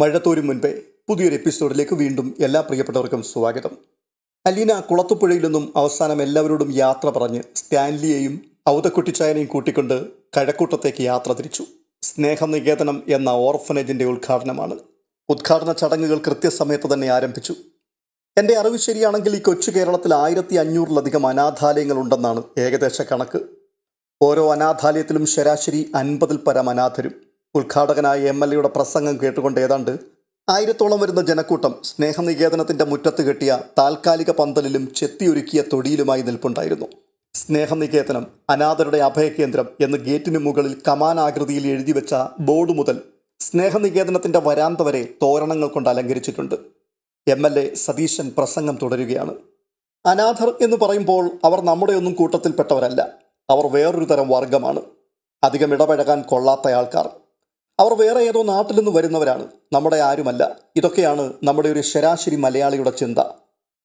മഴ തോരും മുൻപേ പുതിയൊരു എപ്പിസോഡിലേക്ക് വീണ്ടും എല്ലാ പ്രിയപ്പെട്ടവർക്കും സ്വാഗതം. അലീന കുളത്തുപുഴയിൽ നിന്നും അവസാനം എല്ലാവരോടും യാത്ര പറഞ്ഞ് സ്റ്റാൻലിയെയും ഔതക്കുട്ടിച്ചായനെയും കൂട്ടിക്കൊണ്ട് കഴക്കൂട്ടത്തേക്ക് യാത്ര തിരിച്ചു. സ്നേഹനികേതനം എന്ന ഓർഫനേജിൻ്റെ ഉദ്ഘാടനമാണ്. ഉദ്ഘാടന ചടങ്ങുകൾ കൃത്യസമയത്ത് തന്നെ ആരംഭിച്ചു. എൻ്റെ അറിവ് ശരിയാണെങ്കിൽ ഈ കൊച്ചു കേരളത്തിൽ 1500-ലധികം അനാഥാലയങ്ങളുണ്ടെന്നാണ് ഏകദേശ കണക്ക്. ഓരോ അനാഥാലയത്തിലും ശരാശരി 50-ൽ പരം അനാഥരും. ഉദ്ഘാടകനായ MLA പ്രസംഗം കേട്ടുകൊണ്ട് ഏതാണ്ട് 1000-ഓളം വരുന്ന ജനക്കൂട്ടം സ്നേഹനികേതനത്തിൻ്റെ മുറ്റത്ത് കെട്ടിയ താൽക്കാലിക പന്തലിലും ചെത്തിയൊരുക്കിയ തൊടിയിലുമായി നിൽപ്പുണ്ടായിരുന്നു. സ്നേഹനികേതനം അനാഥരുടെ അഭയകേന്ദ്രം എന്ന് ഗേറ്റിന് മുകളിൽ കമാനാകൃതിയിൽ എഴുതി വെച്ച ബോർഡ് മുതൽ സ്നേഹനികേതനത്തിൻ്റെ വരാന്ത വരെ തോരണങ്ങൾ കൊണ്ട് അലങ്കരിച്ചിട്ടുണ്ട്. MLA സതീശൻ പ്രസംഗം തുടരുകയാണ്. അനാഥർ എന്ന് പറയുമ്പോൾ അവർ നമ്മുടെ ഒന്നും കൂട്ടത്തിൽപ്പെട്ടവരല്ല. അവർ വേറൊരു തരം വർഗമാണ്. അധികം ഇടപഴകാൻ കൊള്ളാത്ത ആൾക്കാർ. അവർ വേറെ ഏതോ നാട്ടിൽ നിന്ന് വരുന്നവരാണ്, നമ്മുടെ ആരുമല്ല. ഇതൊക്കെയാണ് നമ്മുടെ ഒരു ശരാശരി മലയാളിയുടെ ചിന്ത.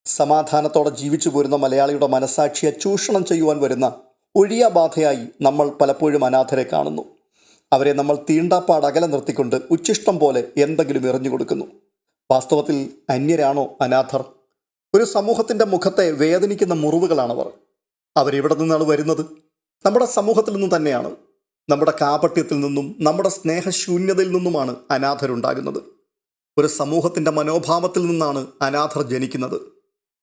സമാധാനത്തോടെ ജീവിച്ചു പോരുന്ന മലയാളിയുടെ മനസാക്ഷിയെ ചൂഷണം ചെയ്യുവാൻ വരുന്ന ഒഴിയാബാധയായി നമ്മൾ പലപ്പോഴും അനാഥരെ കാണുന്നു. അവരെ നമ്മൾ തീണ്ടാപ്പാട് അകലെ നിർത്തിക്കൊണ്ട് ഉച്ഛിഷ്ടം പോലെ എന്തെങ്കിലും എറിഞ്ഞു കൊടുക്കുന്നു. വാസ്തവത്തിൽ അന്യരാണോ അനാഥർ? ഒരു സമൂഹത്തിൻ്റെ മുഖത്തെ വേദനിക്കുന്ന മുറിവുകളാണവർ. അവരെവിടെ നിന്നാണ് വരുന്നത്? നമ്മുടെ സമൂഹത്തിൽ നിന്നും തന്നെയാണ്. നമ്മുടെ കാപട്യത്തിൽ നിന്നും നമ്മുടെ സ്നേഹശൂന്യതയിൽ നിന്നുമാണ് അനാഥരുണ്ടാകുന്നത്. ഒരു സമൂഹത്തിൻ്റെ മനോഭാവത്തിൽ നിന്നാണ് അനാഥർ ജനിക്കുന്നത്.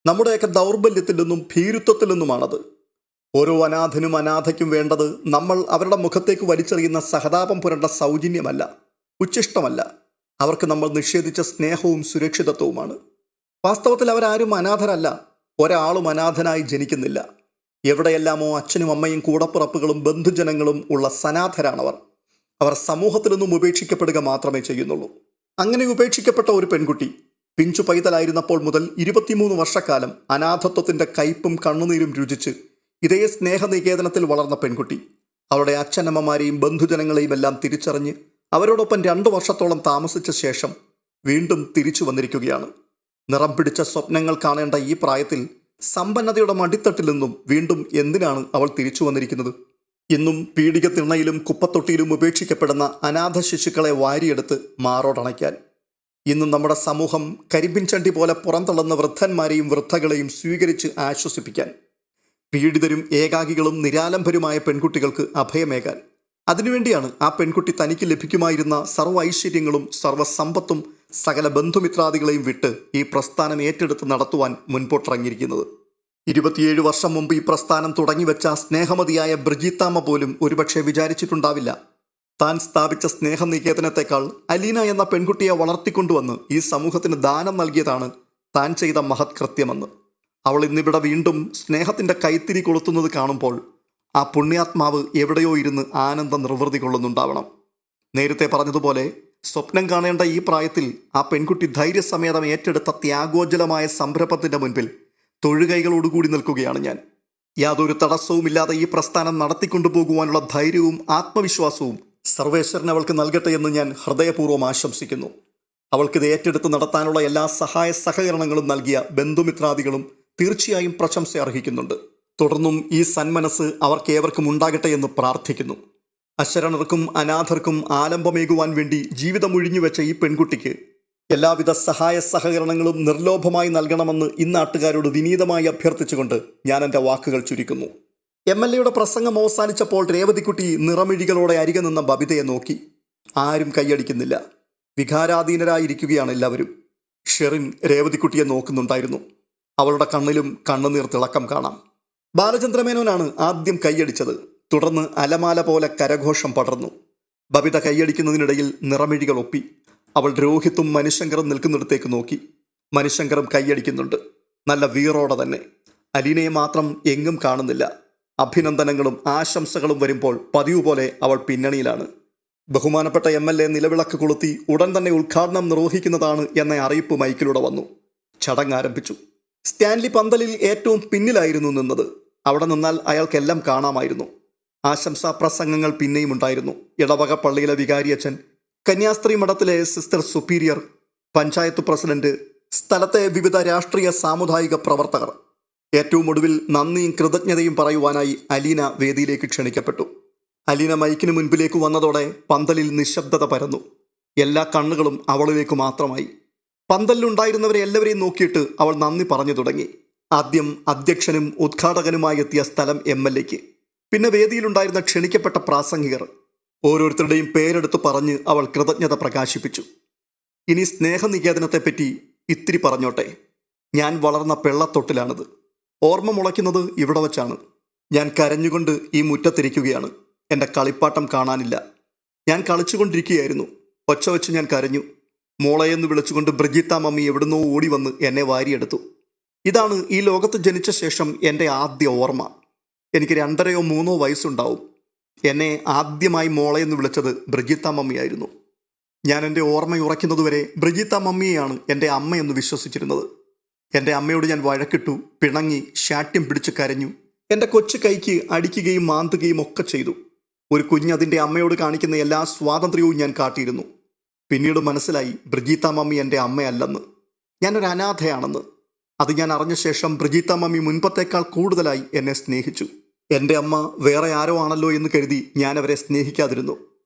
നമ്മുടെയൊക്കെ ദൗർബല്യത്തിൽ നിന്നും ഭീരുത്വത്തിൽ നിന്നുമാണത്. ഓരോ അനാഥനും അനാഥയ്ക്കും വേണ്ടത് നമ്മൾ അവരുടെ മുഖത്തേക്ക് വലിച്ചെറിയുന്ന സഹതാപം പുരണ്ട സൗജന്യമല്ല, ഉച്ഛിഷ്ടമല്ല. അവർക്ക് നമ്മൾ നിഷേധിച്ച സ്നേഹവും സുരക്ഷിതത്വവുമാണ്. വാസ്തവത്തിൽ അവരാരും അനാഥരല്ല. ഒരാളും അനാഥനായി ജനിക്കുന്നില്ല. എവിടെയെല്ലാമോ അച്ഛനും അമ്മയും കൂടപ്പിറപ്പുകളും ബന്ധുജനങ്ങളും ഉള്ള സനാഥരാണവർ. അവർ സമൂഹത്തിൽ നിന്നും ഉപേക്ഷിക്കപ്പെടുക മാത്രമേ ചെയ്യുന്നുള്ളൂ. അങ്ങനെ ഉപേക്ഷിക്കപ്പെട്ട ഒരു പെൺകുട്ടി പിഞ്ചു പൈതലായിരുന്നപ്പോൾ മുതൽ 23 വർഷക്കാലം അനാഥത്വത്തിൻ്റെ കയ്പും കണ്ണുനീരും രുചിച്ച് ഇതേ സ്നേഹനികേതനത്തിൽ വളർന്ന പെൺകുട്ടി അവളുടെ അച്ഛനമ്മമാരെയും ബന്ധുജനങ്ങളെയും എല്ലാം തിരിച്ചറിഞ്ഞ് അവരോടൊപ്പം 2 വർഷത്തോളം താമസിച്ച ശേഷം വീണ്ടും തിരിച്ചു വന്നിരിക്കുകയാണ്. നിറം പിടിച്ച സ്വപ്നങ്ങൾ കാണേണ്ട ഈ പ്രായത്തിൽ സമ്പന്നതയുടെ മടിത്തട്ടിൽ നിന്നും വീണ്ടും എന്തിനാണ് അവൾ തിരിച്ചു വന്നിരിക്കുന്നത്? ഇന്നും പീഡിക തിണ്ണയിലും കുപ്പത്തൊട്ടിയിലും ഉപേക്ഷിക്കപ്പെടുന്ന അനാഥ ശിശുക്കളെ വാരിയെടുത്ത് മാറോടണയ്ക്കാൻ. ഇന്നും നമ്മുടെ സമൂഹം കരിമ്പിൻ ചണ്ടി പോലെ പുറന്തള്ളുന്ന വൃദ്ധന്മാരെയും വൃദ്ധകളെയും സ്വീകരിച്ച് ആശ്വസിപ്പിക്കാൻ. പീഡിതരും ഏകാകികളും നിരാലംബരുമായ പെൺകുട്ടികൾക്ക് അഭയമേകാൻ. അതിനുവേണ്ടിയാണ് ആ പെൺകുട്ടി തനിക്ക് ലഭിക്കുമായിരുന്ന സർവ്വ ഐശ്വര്യങ്ങളും സർവ്വസമ്പത്തും സകല ബന്ധുമിത്രാദികളെയും വിട്ട് ഈ പ്രസ്ഥാനം ഏറ്റെടുത്ത് നടത്തുവാൻ മുൻപോട്ടിറങ്ങിയിരിക്കുന്നത്. 27 വർഷം മുമ്പ് ഈ പ്രസ്ഥാനം തുടങ്ങിവെച്ച സ്നേഹമതിയായ ബ്രിജിത്താമ്മ പോലും ഒരുപക്ഷെ വിചാരിച്ചിട്ടുണ്ടാവില്ല താൻ സ്ഥാപിച്ച സ്നേഹനികേതനത്തെക്കാൾ അലീന എന്ന പെൺകുട്ടിയെ വളർത്തിക്കൊണ്ടുവന്ന് ഈ സമൂഹത്തിന് ദാനം നൽകിയതാണ് താൻ ചെയ്ത മഹത് കൃത്യമെന്ന്. അവൾ ഇന്നിവിടെ വീണ്ടും സ്നേഹത്തിൻ്റെ കൈത്തിരി കൊളുത്തുന്നത് കാണുമ്പോൾ ആ പുണ്യാത്മാവ് എവിടെയോ ഇരുന്ന് ആനന്ദ നിർവൃതി കൊള്ളുന്നുണ്ടാവണം. നേരത്തെ പറഞ്ഞതുപോലെ സ്വപ്നം കാണേണ്ട ഈ പ്രായത്തിൽ ആ പെൺകുട്ടി ധൈര്യസമേതം ഏറ്റെടുത്ത ത്യാഗോജ്ജലമായ സംരംഭത്തിൻ്റെ മുൻപിൽ തൊഴുകൈകളോടുകൂടി നിൽക്കുകയാണ് ഞാൻ. യാതൊരു തടസ്സവുമില്ലാതെ ഈ പ്രസ്ഥാനം നടത്തിക്കൊണ്ടുപോകുവാനുള്ള ധൈര്യവും ആത്മവിശ്വാസവും സർവേശ്വരൻ അവൾക്ക് നൽകട്ടെ എന്ന് ഞാൻ ഹൃദയപൂർവ്വം ആശംസിക്കുന്നു. അവൾക്കിത് ഏറ്റെടുത്ത് നടത്താനുള്ള എല്ലാ സഹായ സഹകരണങ്ങളും നൽകിയ ബന്ധുമിത്രാദികളും തീർച്ചയായും പ്രശംസ അർഹിക്കുന്നുണ്ട്. തുടർന്നും ഈ സന്മനസ് അവർക്കേവർക്കും ഉണ്ടാകട്ടെ എന്ന് പ്രാർത്ഥിക്കുന്നു. അശരണർക്കും അനാഥർക്കും ആലംബമേകുവാൻ വേണ്ടി ജീവിതമൊഴിഞ്ഞുവെച്ച ഈ പെൺകുട്ടിക്ക് എല്ലാവിധ സഹായ സഹകരണങ്ങളും നിർലോഭമായി നൽകണമെന്ന് ഇന്നാട്ടുകാരോട് വിനീതമായി അഭ്യർത്ഥിച്ചുകൊണ്ട് ഞാൻ എൻ്റെ വാക്കുകൾ ചുരുക്കുന്നു. MLA പ്രസംഗം അവസാനിച്ചപ്പോൾ രേവതിക്കുട്ടി നിറമിഴികളോടെ അരികെ നിന്ന ബബിതയെ നോക്കി. ആരും കൈയടിക്കുന്നില്ല. വികാരാധീനരായിരിക്കുകയാണ് എല്ലാവരും. ഷെറിൻ രേവതിക്കുട്ടിയെ നോക്കുന്നുണ്ടായിരുന്നു. അവളുടെ കണ്ണിലും കണ്ണുനീർ തിളക്കം കാണാം. ബാലചന്ദ്രമേനോനാണ് ആദ്യം കൈയടിച്ചത്. തുടർന്ന് അലമാല പോലെ കരഘോഷം പടർന്നു. ബബിത കൈയടിക്കുന്നതിനിടയിൽ നിറമിഴികൾ ഒപ്പി. അവൾ രോഹിത്തും മനുശങ്കറും നിൽക്കുന്നിടത്തേക്ക് നോക്കി. മനുശങ്കറും കൈയടിക്കുന്നുണ്ട്, നല്ല വീറോടെ തന്നെ. അലീനയെ മാത്രം എങ്ങും കാണുന്നില്ല. അഭിനന്ദനങ്ങളും ആശംസകളും വരുമ്പോൾ പതിവ് പോലെ അവൾ പിന്നണിയിലാണ്. ബഹുമാനപ്പെട്ട MLA നിലവിളക്ക് കൊളുത്തി ഉടൻ തന്നെ ഉദ്ഘാടനം നിർവഹിക്കുന്നതാണ് എന്ന അറിയിപ്പ് മൈക്കിലൂടെ വന്നു. ചടങ്ങ് ആരംഭിച്ചു. സ്റ്റാൻലി പന്തലിൽ ഏറ്റവും പിന്നിലായിരുന്നു നിന്നത്. അവിടെ നിന്നാൽ അയാൾക്കെല്ലാം കാണാമായിരുന്നു. ആശംസാ പ്രസംഗങ്ങൾ പിന്നെയും ഉണ്ടായിരുന്നു. ഇടവക പള്ളിയിലെ വികാരിയച്ഛൻ, കന്യാസ്ത്രീ മഠത്തിലെ സിസ്റ്റർ സുപ്പീരിയർ, പഞ്ചായത്ത് പ്രസിഡന്റ്, സ്ഥലത്തെ വിവിധ രാഷ്ട്രീയ സാമുദായിക പ്രവർത്തകർ. ഏറ്റവും ഒടുവിൽ നന്ദിയും കൃതജ്ഞതയും പറയുവാനായി അലീന വേദിയിലേക്ക് ക്ഷണിക്കപ്പെട്ടു. അലീന മൈക്കിന് മുൻപിലേക്ക് വന്നതോടെ പന്തലിൽ നിശബ്ദത പരന്നു. എല്ലാ കണ്ണുകളും അവളിലേക്ക് മാത്രമായി. പന്തലിലുണ്ടായിരുന്നവരെ എല്ലാവരെയും നോക്കിയിട്ട് അവൾ നന്ദി പറഞ്ഞു തുടങ്ങി. ആദ്യം അധ്യക്ഷനും ഉദ്ഘാടകനുമായി എത്തിയ സ്ഥലം MLAക്ക്, പിന്നെ വേദിയിലുണ്ടായിരുന്ന ക്ഷണിക്കപ്പെട്ട പ്രാസംഗികർ. ഓരോരുത്തരുടെയും പേരെടുത്ത് പറഞ്ഞ് അവൾ കൃതജ്ഞത പ്രകാശിപ്പിച്ചു. ഇനി സ്നേഹനികേതനത്തെപ്പറ്റി ഇത്തിരി പറഞ്ഞോട്ടെ. ഞാൻ വളർന്ന പെള്ളത്തൊട്ടിലാണിത്. ഓർമ്മ മുളയ്ക്കുന്നത് ഇവിടെ വച്ചാണ്. ഞാൻ കരഞ്ഞുകൊണ്ട് ഈ മുറ്റത്തിരിക്കുകയാണ്. എൻ്റെ കളിപ്പാട്ടം കാണാനില്ല. ഞാൻ കളിച്ചുകൊണ്ടിരിക്കുകയായിരുന്നു. ഒച്ച വെച്ച് ഞാൻ കരഞ്ഞു. മോളയെന്ന് വിളിച്ചുകൊണ്ട് ബ്രിജിത്ത മമ്മി എവിടുന്നോ ഓടി വന്ന് എന്നെ വാരിയെടുത്തു. ഇതാണ് ഈ ലോകത്ത് ജനിച്ച ശേഷം എൻ്റെ ആദ്യ ഓർമ്മ. എനിക്ക് 2-3 വയസ്സുണ്ടാവും. എന്നെ ആദ്യമായി മോളയെന്ന് വിളിച്ചത് ബ്രിജിത്ത മമ്മിയായിരുന്നു. ഞാൻ എൻ്റെ ഓർമ്മയുറയ്ക്കുന്നതുവരെ ബ്രിജിത്ത മമ്മിയെയാണ് എൻ്റെ അമ്മയെന്ന് വിശ്വസിച്ചിരുന്നത്. എൻ്റെ അമ്മയോട് ഞാൻ വഴക്കിട്ടു, പിണങ്ങി, ശാഠ്യം പിടിച്ച് കരഞ്ഞു. എൻ്റെ കൊച്ചു കൈക്ക് അടിക്കുകയും മാന്തുകയും ഒക്കെ ചെയ്തു. ഒരു കുഞ്ഞതിൻ്റെ അമ്മയോട് കാണിക്കുന്ന എല്ലാ സ്വാതന്ത്ര്യവും ഞാൻ കാട്ടിയിരുന്നു. പിന്നീട് മനസ്സിലായി ബ്രിജിത്ത മമ്മി എൻ്റെ അമ്മയല്ലെന്ന്. ഞാനൊരു അനാഥയാണെന്ന്. അത് ഞാൻ അറിഞ്ഞ ശേഷം ബ്രിജിത്ത മമ്മി മുൻപത്തേക്കാൾ കൂടുതലായി എന്നെ സ്നേഹിച്ചു. എൻ്റെ അമ്മ വേറെ ആരോ ആണല്ലോ എന്ന് കരുതി ഞാൻ അവരെ സ്നേഹിക്കാതിരുന്നു.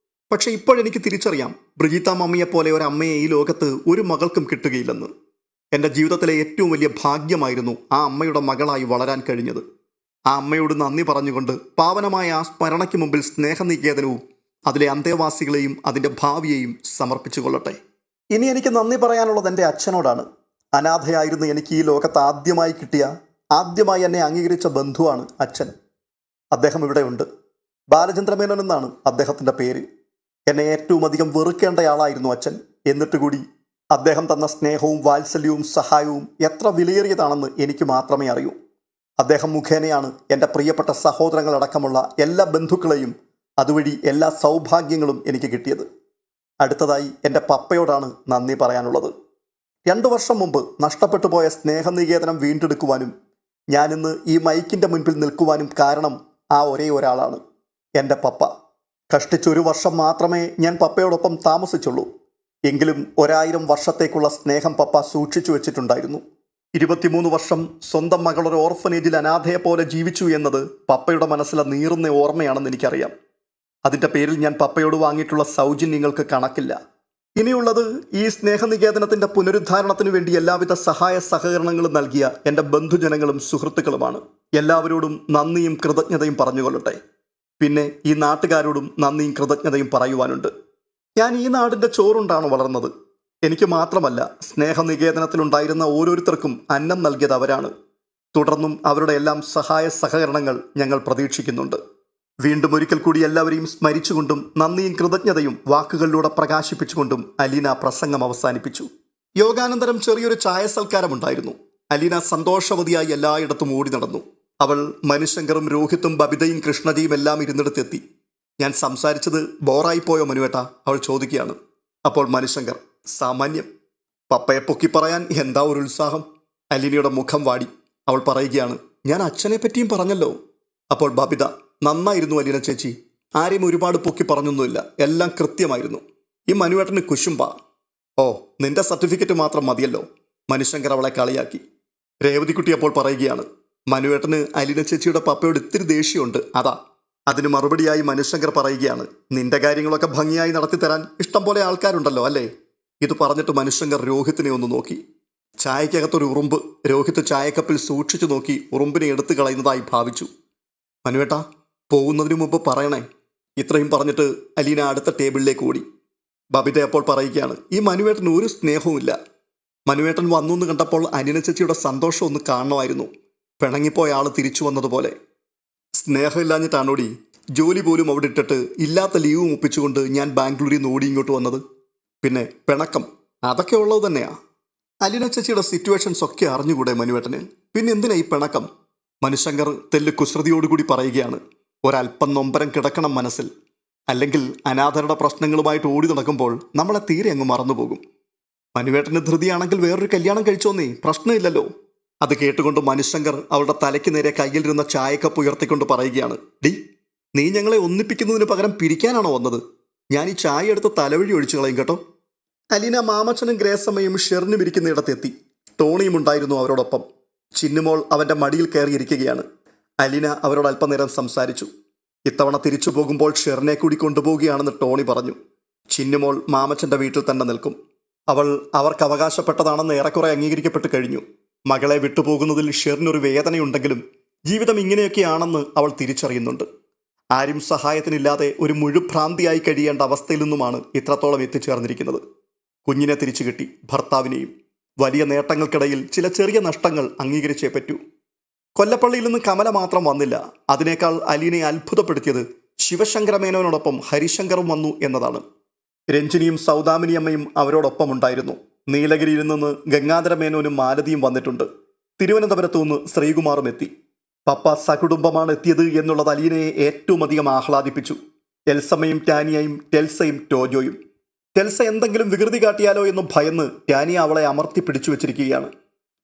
പക്ഷെ ഇപ്പോഴെനിക്ക് തിരിച്ചറിയാം, ബ്രിജിത്ത മമ്മിയെപ്പോലെ ഒരമ്മയെ ഈ ലോകത്ത് ഒരു മകൾക്കും കിട്ടുകയില്ലെന്ന്. എൻ്റെ ജീവിതത്തിലെ ഏറ്റവും വലിയ ഭാഗ്യമായിരുന്നു ആ അമ്മയുടെ മകളായി വളരാൻ കഴിഞ്ഞത്. ആ അമ്മയോട് നന്ദി പറഞ്ഞുകൊണ്ട് പാവനമായ ആ സ്മരണയ്ക്ക് മുമ്പിൽ സ്നേഹനികേതനവും അതിലെ അന്തേവാസികളെയും അതിൻ്റെ ഭാവിയെയും സമർപ്പിച്ചു കൊള്ളട്ടെ. ഇനി എനിക്ക് നന്ദി പറയാനുള്ളത് എൻ്റെ അച്ഛനോടാണ്. അനാഥയായിരുന്ന എനിക്ക് ഈ ലോകത്ത് ആദ്യമായി എന്നെ അംഗീകരിച്ച ബന്ധുവാണ് അച്ഛൻ. അദ്ദേഹം ഇവിടെയുണ്ട്. ബാലചന്ദ്രമേനോൻ എന്നാണ് അദ്ദേഹത്തിൻ്റെ പേര്. എന്നെ ഏറ്റവും അധികം വെറുക്കേണ്ടയാളായിരുന്നു അച്ഛൻ. എന്നിട്ട് കൂടി അദ്ദേഹം തന്ന സ്നേഹവും വാത്സല്യവും സഹായവും എത്ര വിലയേറിയതാണെന്ന് എനിക്ക് മാത്രമേ അറിയൂ. അദ്ദേഹം മുഖേനയാണ് എൻ്റെ പ്രിയപ്പെട്ട സഹോദരങ്ങളടക്കമുള്ള എല്ലാ ബന്ധുക്കളെയും അതുവഴി എല്ലാ സൗഭാഗ്യങ്ങളും എനിക്ക് കിട്ടിയത്. അടുത്തതായി എൻ്റെ പപ്പയോടാണ് നന്ദി പറയാനുള്ളത്. 2 വർഷം മുമ്പ് നഷ്ടപ്പെട്ടു പോയ സ്നേഹനികേതനം വീണ്ടെടുക്കുവാനും ഞാനിന്ന് ഈ മൈക്കിൻ്റെ മുൻപിൽ നിൽക്കുവാനും കാരണം ആ ഒരേ ഒരാളാണ്, എൻ്റെ പപ്പ. കഷ്ടിച്ചൊരു വർഷം മാത്രമേ ഞാൻ പപ്പയോടൊപ്പം താമസിച്ചുള്ളൂ. എങ്കിലും 1000 വർഷത്തേക്കുള്ള സ്നേഹം പപ്പ സൂക്ഷിച്ചു വെച്ചിട്ടുണ്ടായിരുന്നു. 23 വർഷം സ്വന്തം മകളൊരു ഓർഫനേജിൽ അനാഥയെപ്പോലെ ജീവിച്ചു എന്നത് പപ്പയുടെ മനസ്സിലെ നീറുന്ന ഓർമ്മയാണെന്ന് എനിക്കറിയാം. അതിൻ്റെ പേരിൽ ഞാൻ പപ്പയോട് വാങ്ങിയിട്ടുള്ള സൗജന്യങ്ങൾക്ക് കണക്കില്ല. ഇനിയുള്ളത് ഈ സ്നേഹനികേതനത്തിൻ്റെ പുനരുദ്ധാരണത്തിനു വേണ്ടി എല്ലാവിധ സഹായ സഹകരണങ്ങളും നൽകിയ എൻ്റെ ബന്ധുജനങ്ങളും സുഹൃത്തുക്കളുമാണ്. എല്ലാവരോടും നന്ദിയും കൃതജ്ഞതയും പറഞ്ഞുകൊള്ളട്ടെ. പിന്നെ ഈ നാട്ടുകാരോടും നന്ദിയും കൃതജ്ഞതയും പറയുവാനുണ്ട്. ഞാൻ ഈ നാടിൻ്റെ ചോറുണ്ടാണ് വളർന്നത്. എനിക്ക് മാത്രമല്ല, സ്നേഹനികേതനത്തിലുണ്ടായിരുന്ന ഓരോരുത്തർക്കും അന്നം നൽകിയത് അവരാണ്. തുടർന്നും അവരുടെ എല്ലാം സഹായ സഹകരണങ്ങൾ ഞങ്ങൾ പ്രതീക്ഷിക്കുന്നുണ്ട്. വീണ്ടും ഒരിക്കൽ കൂടി എല്ലാവരെയും സ്മരിച്ചുകൊണ്ടും നന്ദിയും കൃതജ്ഞതയും വാക്കുകളിലൂടെ പ്രകാശിപ്പിച്ചുകൊണ്ടും അലീന പ്രസംഗം അവസാനിപ്പിച്ചു. യോഗാനന്തരം ചെറിയൊരു ചായ സൽക്കാരമുണ്ടായിരുന്നു. അലീന സന്തോഷവതിയായി എല്ലായിടത്തും ഓടി നടന്നു. അവൾ മനുശങ്കറും രോഹിത്തും ബബിതയും കൃഷ്ണജിയും എല്ലാം ഇരുന്നിടത്തെത്തി. ഞാൻ സംസാരിച്ചത് ബോറായിപ്പോയോ മനുവേട്ട? അവൾ ചോദിക്കുകയാണ്. അപ്പോൾ മനുശങ്കർ, സാമാന്യം. പപ്പയെ പൊക്കി പറയാൻ എന്താ ഒരു ഉത്സാഹം. അലീനയുടെ മുഖം വാടി. അവൾ പറയുകയാണ്, ഞാൻ അച്ഛനെ പറ്റിയും പറഞ്ഞല്ലോ. അപ്പോൾ ബബിത, നന്നായിരുന്നു അലീന ചേച്ചി. ആരെയും ഒരുപാട് പൊക്കി പറഞ്ഞൊന്നുമില്ല, എല്ലാം കൃത്യമായിരുന്നു. ഈ മനുവേട്ടന് കുശുമ്പ. ഓ, നിന്റെ സർട്ടിഫിക്കറ്റ് മാത്രം മതിയല്ലോ. മനുശങ്കർ അവളെ കളിയാക്കി. രേവതിക്കുട്ടി അപ്പോൾ പറയുകയാണ്, മനുവേട്ടന് അലീന ചേച്ചിയുടെ പപ്പയോട് ഇത്തിരി ദേഷ്യമുണ്ട്, അതാ. അതിന് മറുപടിയായി മനുശങ്കർ പറയുകയാണ്, നിന്റെ കാര്യങ്ങളൊക്കെ ഭംഗിയായി നടത്തിത്തരാൻ ഇഷ്ടം പോലെ ആൾക്കാരുണ്ടല്ലോ അല്ലേ? ഇത് പറഞ്ഞിട്ട് മനുശങ്കർ രോഹിത്തിനെ ഒന്ന് നോക്കി. ചായക്കകത്തൊരു ഉറുമ്പ്. രോഹിത്ത് ചായക്കപ്പിൽ സൂക്ഷിച്ചു നോക്കി ഉറുമ്പിനെ എടുത്തു കളയുന്നതായി ഭാവിച്ചു. മനുവേട്ടാ, പോകുന്നതിന് മുമ്പ് പറയണേ. ഇത്രയും പറഞ്ഞിട്ട് അലീന അടുത്ത ടേബിളിലേക്ക് ഓടി. ബബിത അപ്പോൾ പറയുകയാണ്, ഈ മനുവേട്ടന് ഒരു സ്നേഹവുമില്ല. മനുവേട്ടൻ വന്നു എന്ന് കണ്ടപ്പോൾ അലീന ചേച്ചിയുടെ സന്തോഷം ഒന്ന് കാണണമായിരുന്നു. പിണങ്ങിപ്പോയ ആൾ തിരിച്ചു വന്നതുപോലെ. സ്നേഹമില്ലാഞ്ഞിട്ടാണോടി ജോലി പോലും അവിടെ ഇട്ടിട്ട് ഇല്ലാത്ത ലീവും ഒപ്പിച്ചുകൊണ്ട് ഞാൻ ബാംഗ്ലൂരിൽ നിന്ന് ഓടി ഇങ്ങോട്ട് വന്നത്? പിന്നെ പിണക്കം, അതൊക്കെ ഉള്ളത് തന്നെയാ. അലീന ചേച്ചിയുടെ സിറ്റുവേഷൻസ് ഒക്കെ അറിഞ്ഞുകൂടെ മനുവേട്ടന്? പിന്നെ എന്തിനാ ഈ പിണക്കം? മനുശങ്കർ തെല്ല് കുസൃതിയോടുകൂടി പറയുകയാണ്, ഒരല്പം നൊമ്പരം കിടക്കണം മനസ്സിൽ. അല്ലെങ്കിൽ അനാഥരുടെ പ്രശ്നങ്ങളുമായിട്ട് ഓടി നടക്കുമ്പോൾ നമ്മളെ തീരെ അങ്ങ് മറന്നുപോകും. മനുവേട്ടന് ധൃതിയാണെങ്കിൽ വേറൊരു കല്യാണം കഴിച്ചോന്നേ, പ്രശ്നമില്ലല്ലോ. അത് കേട്ടുകൊണ്ട് മനുശങ്കർ അവളുടെ തലയ്ക്ക് നേരെ കയ്യിലിരുന്ന ചായക്കപ്പ് ഉയർത്തിക്കൊണ്ട് പറയുകയാണ്, ഡി, നീ ഞങ്ങളെ ഒന്നിപ്പിക്കുന്നതിന് പകരം പിരിക്കാനാണോ വന്നത്? ഞാൻ ഈ ചായ എടുത്ത് തലവഴി ഒഴിച്ചു കളയും കേട്ടോ. അലീന മാമച്ചനും ഗ്രേസമ്മയും ഷെറിനും ഇരിക്കുന്നിടത്തെത്തി. ടോണിയും ഉണ്ടായിരുന്നു അവരോടൊപ്പം. ചിന്നുമോൾ അവൻ്റെ മടിയിൽ കയറിയിരിക്കുകയാണ്. അലീന അവരോട് അല്പനേരം സംസാരിച്ചു. ഇത്തവണ തിരിച്ചു പോകുമ്പോൾ ഷെറിനെ കൂടി കൊണ്ടുപോവുകയാണെന്ന് ടോണി പറഞ്ഞു. ചിന്നുമോൾ മാമച്ചൻ്റെ വീട്ടിൽ തന്നെ നിൽക്കും. അവൾ അവർക്ക് അവകാശപ്പെട്ടതാണെന്ന് ഏറെക്കുറെ അംഗീകരിക്കപ്പെട്ട് കഴിഞ്ഞു. മകളെ വിട്ടുപോകുന്നതിൽ ഷെറിനൊരു വേദനയുണ്ടെങ്കിലും ജീവിതം ഇങ്ങനെയൊക്കെയാണെന്ന് അവൾ തിരിച്ചറിയുന്നുണ്ട്. ആരും സഹായത്തിനില്ലാതെ ഒരു മുഴുഭ്രാന്തിയായി കഴിയേണ്ട അവസ്ഥയിൽ നിന്നുമാണ് ഇത്രത്തോളം എത്തിച്ചേർന്നിരിക്കുന്നത്. കുഞ്ഞിനെ തിരിച്ചു കിട്ടി, ഭർത്താവിനെയും. വലിയ നേട്ടങ്ങൾക്കിടയിൽ ചില ചെറിയ നഷ്ടങ്ങൾ അംഗീകരിച്ചേ പറ്റൂ. കൊല്ലപ്പള്ളിയിൽ നിന്ന് കമല മാത്രം വന്നില്ല. അതിനേക്കാൾ അലീനയെ അത്ഭുതപ്പെടുത്തിയത് ശിവശങ്കരമേനോനോടൊപ്പം ഹരിശങ്കറും വന്നു എന്നതാണ്. രഞ്ജിനിയും സൗദാമിനിയമ്മയും അവരോടൊപ്പം ഉണ്ടായിരുന്നു. നീലഗിരിയിൽ നിന്ന് ഗംഗാധരമേനോനും മാലതിയും വന്നിട്ടുണ്ട്. തിരുവനന്തപുരത്തു നിന്ന് ശ്രീകുമാറും എത്തി. പപ്പ സകുടുംബമാണ് എത്തിയത് എന്നുള്ളത് അലീനയെ ഏറ്റവും അധികം ആഹ്ലാദിപ്പിച്ചു. എൽസമ്മയും ടാനിയയും ടെൽസയും ടോജോയും. ടെൽസ എന്തെങ്കിലും വികൃതി കാട്ടിയാലോ എന്ന് ഭയന്ന് ടാനിയ അവളെ അമർത്തി പിടിച്ചു വെച്ചിരിക്കുകയാണ്.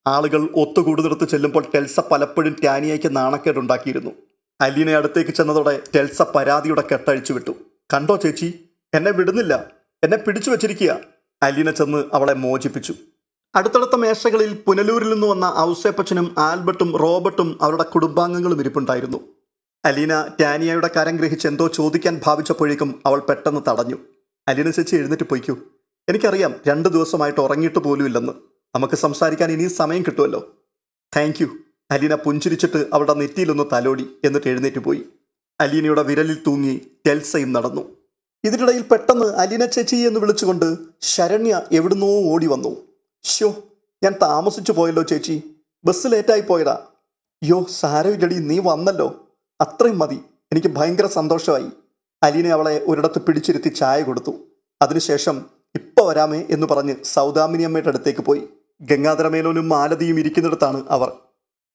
ആളുകൾ ഒത്തുകൂടുന്നിടത്ത് ചെല്ലുമ്പോൾ ടെൽസ പലപ്പോഴും ടാനിയയ്ക്ക് നാണക്കേടുണ്ടാക്കിയിരുന്നു. അലീന അടുത്തേക്ക് ചെന്നതോടെ ടെൽസ പരാതിയുടെ കെട്ടഴിച്ചു വിട്ടു. കണ്ടോ ചേച്ചി, എന്നെ വിടുന്നില്ല, എന്നെ പിടിച്ചു വെച്ചിരിക്കുക. അലീന ചെന്ന് അവളെ മോചിപ്പിച്ചു. അടുത്തടുത്ത മേശകളിൽ പുനലൂരിൽ നിന്ന് വന്ന ഔസേപ്പച്ചനും ആൽബർട്ടും റോബർട്ടും അവരുടെ കുടുംബാംഗങ്ങളും ഇരിപ്പുണ്ടായിരുന്നു. അലീന ടാനിയയുടെ കരം ഗ്രഹിച്ച് എന്തോ ചോദിക്കാൻ ഭാവിച്ചപ്പോഴേക്കും അവൾ പെട്ടെന്ന് തടഞ്ഞു. അലീന ചേച്ചി എഴുന്നേറ്റ് പോയിക്കൂ. എനിക്കറിയാം 2 ദിവസമായിട്ട് ഉറങ്ങിയിട്ട് പോലും ഇല്ലെന്ന്. നമുക്ക് സംസാരിക്കാൻ ഇനിയും സമയം കിട്ടുമല്ലോ. Thank you. അലീന പുഞ്ചിരിച്ചിട്ട് അവളുടെ നെറ്റിയിലൊന്ന് തലോടി. എന്നിട്ട് എഴുന്നേറ്റ് പോയി. അലീനയുടെ വിരലിൽ തൂങ്ങി ടെൽസയും നടന്നു. ഇതിനിടയിൽ പെട്ടെന്ന് അലീന ചേച്ചി എന്ന് വിളിച്ചുകൊണ്ട് ശരണ്യ എവിടുന്നോ ഓടി വന്നു. ഷോ, ഞാൻ താമസിച്ചു പോയല്ലോ ചേച്ചി, ബസ് ലേറ്റായി പോയതാ. യോ സാരമില്ലടി, നീ വന്നല്ലോ, അത്രയും മതി. എനിക്ക് ഭയങ്കര സന്തോഷമായി. അലീന അവളെ ഒരിടത്ത് പിടിച്ചിരുത്തി ചായ കൊടുത്തു. അതിനുശേഷം ഇപ്പോൾ വരാമേ എന്ന് പറഞ്ഞ് സൗദാമിനിയമ്മയുടെ അടുത്തേക്ക് പോയി. ഗംഗാധരമേനോനും മാലതിയും ഇരിക്കുന്നിടത്താണ് അവർ.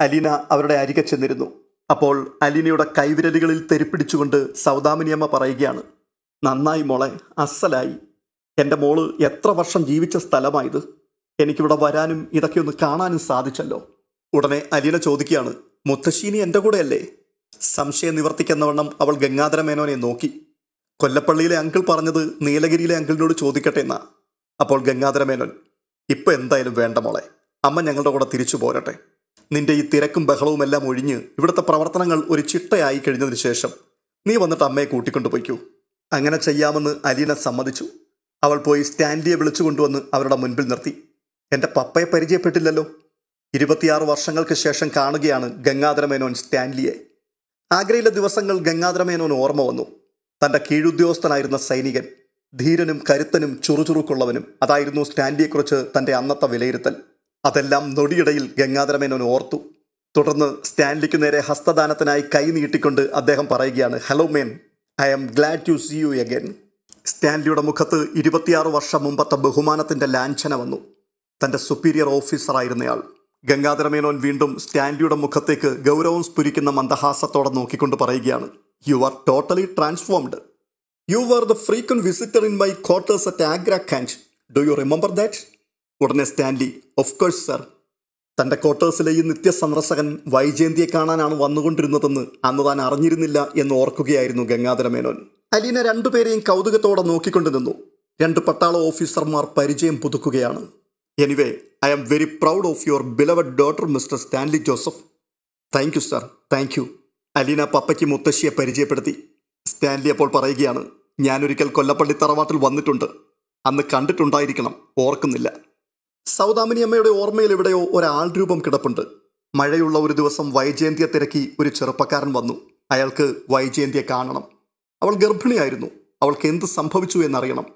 അലീന അവരുടെ അരികെ ചെന്നിരുന്നു. അപ്പോൾ അലീനയുടെ കൈവിരലുകളിൽ തെരിപ്പിടിച്ചുകൊണ്ട് സൗദാമിനിയമ്മ പറയുകയാണ്, നന്നായി മോളെ, അസലായി. എൻ്റെ മോള് എത്ര വർഷം ജീവിച്ച സ്ഥലമായത്. എനിക്കിവിടെ വരാനും ഇതൊക്കെ ഒന്ന് കാണാനും സാധിച്ചല്ലോ. ഉടനെ അലീന ചോദിക്കുകയാണ്, മുത്തശ്ശീനി എൻ്റെ കൂടെയല്ലേ? സംശയം നിവർത്തിക്കുന്നവണ്ണം അവൾ ഗംഗാധരമേനോനെ നോക്കി. കൊല്ലപ്പള്ളിയിലെ അങ്കിൾ പറഞ്ഞത് നീലഗിരിയിലെ അങ്കിളിനോട് ചോദിക്കട്ടെ എന്നാ. അപ്പോൾ ഗംഗാധരമേനോൻ, ഇപ്പം എന്തായാലും വേണ്ട മോളെ, അമ്മ ഞങ്ങളുടെ കൂടെ തിരിച്ചു പോരട്ടെ. നിന്റെ ഈ തിരക്കും ബഹളവും എല്ലാം ഒഴിഞ്ഞ് ഇവിടുത്തെ പ്രവർത്തനങ്ങൾ ഒരു ചിട്ടയായി കഴിഞ്ഞതിന് ശേഷം നീ വന്നിട്ട് അമ്മയെ കൂട്ടിക്കൊണ്ടു പോയിക്കൂ. അങ്ങനെ ചെയ്യാമെന്ന് അലീന സമ്മതിച്ചു. അവൾ പോയി സ്റ്റാൻലിയെ വിളിച്ചു കൊണ്ടുവന്ന് അവരുടെ മുൻപിൽ നിർത്തി. എൻ്റെ പപ്പയെ പരിചയപ്പെട്ടില്ലല്ലോ. 26 വർഷങ്ങൾക്ക് ശേഷം കാണുകയാണ് ഗംഗാധരമേനോൻ സ്റ്റാൻലിയെ. ആഗ്രയിലെ ദിവസങ്ങൾ ഗംഗാധരമേനോൻ ഓർമ്മ വന്നു. തൻ്റെ കീഴുദ്യോഗസ്ഥനായിരുന്ന സൈനികൻ, ധീരനും കരുത്തനും ചുറുചുറുക്കുള്ളവനും. അതായിരുന്നു സ്റ്റാൻലിയെക്കുറിച്ച് തൻ്റെ അന്നത്തെ വിലയിരുത്തൽ. അതെല്ലാം നൊടിയിടയിൽ ഗംഗാധരമേനോൻ ഓർത്തു. തുടർന്ന് സ്റ്റാൻലിക്ക് നേരെ ഹസ്തദാനത്തിനായി കൈ നീട്ടിക്കൊണ്ട് അദ്ദേഹം പറയുകയാണ്, hello man, I am glad to see you again. സ്റ്റാൻലിയുടെ മുഖത്ത് 26 വർഷം മുമ്പത്തെ ബഹുമാനത്തിൻ്റെ ലാഞ്ചന വന്നു. തൻ്റെ സുപ്പീരിയർ ഓഫീസറായിരുന്നയാൾ. ഗംഗാധരമേനോൻ വീണ്ടും സ്റ്റാൻലിയുടെ മുഖത്തേക്ക് ഗൗരവം സ്ഫുരിക്കുന്ന മന്ദഹാസത്തോടെ നോക്കിക്കൊണ്ട് പറയുകയാണ്, you are totally transformed. You were the frequent visitor in my quarters at Agra Cantt. Do you remember that? ഉടനെ സ്റ്റാൻലി, ഓഫ് കോഴ്സ് സർ. തൻ്റെ ക്വാർട്ടേഴ്സിലെ ഈ നിത്യസന്ദർശകൻ വൈജയന്തിയെ കാണാനാണ് വന്നുകൊണ്ടിരുന്നതെന്ന് അന്ന് താൻ അറിഞ്ഞിരുന്നില്ല എന്ന് ഓർക്കുകയായിരുന്നു ഗംഗാധരമേനോൻ. അലീന രണ്ടുപേരെയും കൗതുകത്തോടെ നോക്കിക്കൊണ്ട് നിന്നു. 2 പട്ടാള ഓഫീസർമാർ പരിചയം പുതുക്കുകയാണ്. Anyway, I am very proud of your beloved daughter mister Stanley Joseph. Thank you sir, thank you. Aleena പപ്പയ്ക്ക് മുത്തശ്ശിയെ പരിചയപ്പെടുത്തി. സ്റ്റാൻലി അപ്പോൾ പറയുകയാണ്, ഞാനൊരിക്കൽ കൊല്ലപ്പള്ളി തറവാട്ടിൽ വന്നിട്ടുണ്ട്. അന്ന് കണ്ടിട്ടുണ്ടായിരിക്കണം, ഓർക്കുന്നില്ല. സൗദാമിനിയമ്മയുടെ ഓർമ്മയിൽ എവിടെയോ ഒരാൾ രൂപം കിടപ്പുണ്ട്. മഴയുള്ള ഒരു ദിവസം വൈജയന്തിയെ തിരക്കി ഒരു ചെറുപ്പക്കാരൻ വന്നു. അയാൾക്ക് വൈജയന്തിയെ കാണണം. അവൾ ഗർഭിണിയായിരുന്നു. അവൾക്ക് എന്ത് സംഭവിച്ചു എന്നറിയണം.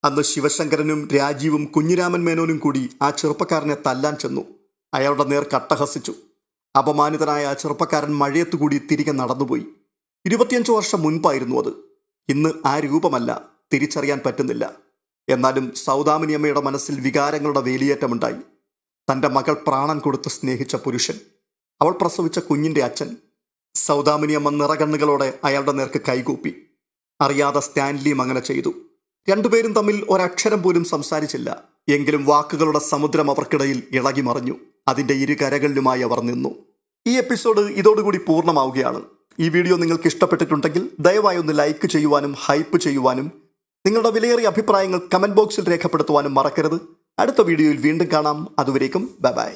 അന്ന് ശിവശങ്കരനും രാജീവും കുഞ്ഞിരാമൻ മേനോനും കൂടി ആ ചെറുപ്പക്കാരനെ തല്ലാൻ ചെന്നു. അയാളുടെ നേർ കട്ടഹസിച്ചു. അപമാനിതനായ ആ ചെറുപ്പക്കാരൻ മഴയത്തുകൂടി തിരികെ നടന്നുപോയി. 25 വർഷം മുൻപായിരുന്നു അത്. ഇന്ന് ആ രൂപമല്ല, തിരിച്ചറിയാൻ പറ്റുന്നില്ല. എന്നാലും സൗദാമിനിയമ്മയുടെ മനസ്സിൽ വികാരങ്ങളുടെ വേലിയേറ്റമുണ്ടായി. തൻ്റെ മകൾ പ്രാണൻ കൊടുത്ത് സ്നേഹിച്ച പുരുഷൻ, അവൾ പ്രസവിച്ച കുഞ്ഞിൻ്റെ അച്ഛൻ. സൗദാമിനിയമ്മ നിറകണ്ണുകളോടെ അയാളുടെ നേർക്ക് കൈകൂപ്പി. അറിയാതെ സ്റ്റാൻലിയും അങ്ങനെ ചെയ്തു. രണ്ടുപേരും തമ്മിൽ ഒരക്ഷരം പോലും സംസാരിച്ചില്ല. എങ്കിലും വാക്കുകളുടെ സമുദ്രം അവർക്കിടയിൽ ഇളകി മറിഞ്ഞു. അതിൻ്റെ ഇരുകരകളിലുമായി അവർ നിന്നു. ഈ എപ്പിസോഡ് ഇതോടുകൂടി പൂർണ്ണമാവുകയാണ്. ഈ വീഡിയോ നിങ്ങൾക്ക് ഇഷ്ടപ്പെട്ടിട്ടുണ്ടെങ്കിൽ ദയവായി ഒന്ന് ലൈക്ക് ചെയ്യുവാനും ഹൈപ്പ് ചെയ്യുവാനും നിങ്ങളുടെ വിലയേറിയ അഭിപ്രായങ്ങൾ കമൻറ്റ് ബോക്സിൽ രേഖപ്പെടുത്തുവാനും മറക്കരുത്. അടുത്ത വീഡിയോയിൽ വീണ്ടും കാണാം. അതുവരേക്കും ബൈ ബൈ.